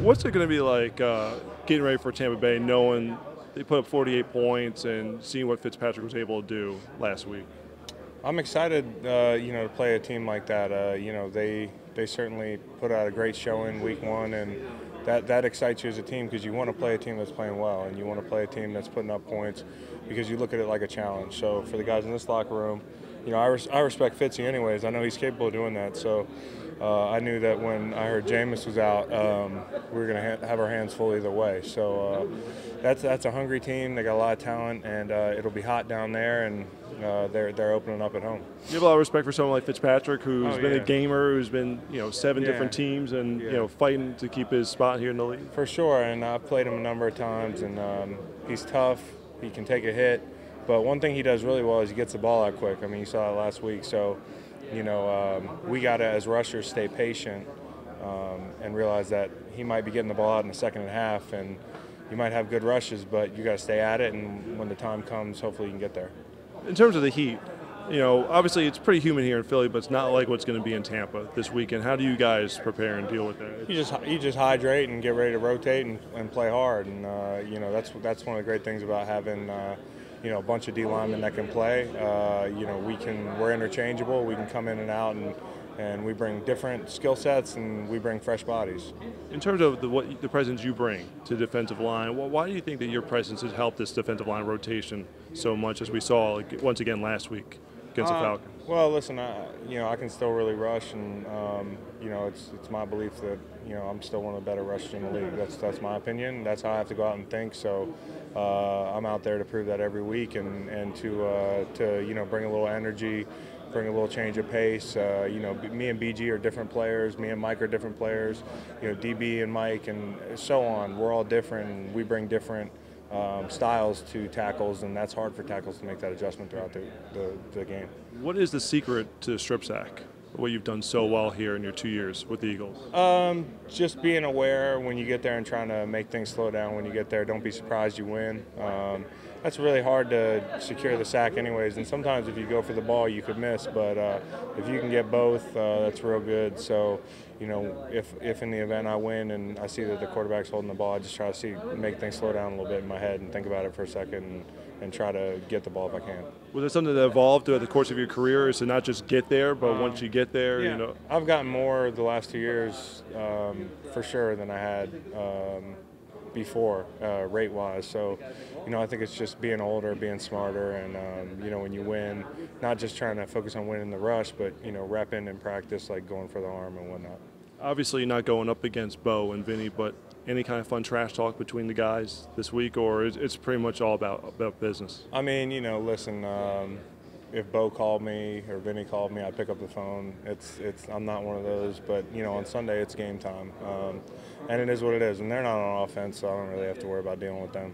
What's it going to be like getting ready for Tampa Bay, knowing they put up 48 points and seeing what Fitzpatrick was able to do last week? I'm excited, to play a team like that. They certainly put out a great showing week one, and that excites you as a team because you want to play a team that's playing well, and you want to play a team that's putting up points because you look at it like a challenge. So for the guys in this locker room, I respect Fitzy anyways. I know he's capable of doing that. So I knew that when I heard Jameis was out, we were going to have our hands full either way. So that's a hungry team. They got a lot of talent, and it'll be hot down there, and they're opening up at home. You have a lot of respect for someone like Fitzpatrick, who's been a gamer, who's been seven different teams, and fighting to keep his spot here in the league. For sure, and I've played him a number of times, and he's tough. He can take a hit, but one thing he does really well is he gets the ball out quick. I mean, you saw it last week. So, we got to, as rushers, stay patient and realize that he might be getting the ball out in the second and a half, and you might have good rushes, but you got to stay at it, and when the time comes, hopefully you can get there. In terms of the heat, obviously it's pretty humid here in Philly, but it's not like what's going to be in Tampa this weekend. How do you guys prepare and deal with that? You just hydrate and get ready to rotate and play hard, and that's one of the great things about having a bunch of D linemen that can play. We're interchangeable. We can come in and out, and we bring different skill sets, and we bring fresh bodies. In terms of the presence you bring to the defensive line, why do you think that your presence has helped this defensive line rotation so much, as we saw once again last week against the Falcons? Well, listen, I can still really rush, and it's my belief that I'm still one of the better rushers in the league. That's my opinion. That's how I have to go out and think. So I'm out there to prove that every week, and to bring a little energy, bring a little change of pace. Me and BG are different players. Me and Mike are different players. DB and Mike and so on. We're all different, and we bring different styles to tackles, and that's hard for tackles to make that adjustment throughout the game. What is the secret to the strip sack? What you've done so well here in your 2 years with the Eagles? Just being aware when you get there and trying to make things slow down when you get there. Don't be surprised you win. That's really hard to secure the sack anyways, and sometimes if you go for the ball you could miss, but if you can get both, that's real good. So if in the event I win and I see that the quarterback's holding the ball, I just try to make things slow down a little bit in my head and think about it for a second and try to get the ball if I can. Was it something that evolved throughout the course of your career, is to not just get there, but once you get there, I've gotten more the last 2 years for sure than I had before, rate-wise. So, I think it's just being older, being smarter, and, when you win, not just trying to focus on winning the rush, but, repping in practice, like going for the arm and whatnot. Obviously not going up against Bo and Vinny, but any kind of fun trash talk between the guys this week, or it's pretty much all about business? I mean, listen, if Bo called me or Vinny called me, I pick up the phone. I'm not one of those, but on Sunday it's game time, and it is what it is. And they're not on offense, so I don't really have to worry about dealing with them.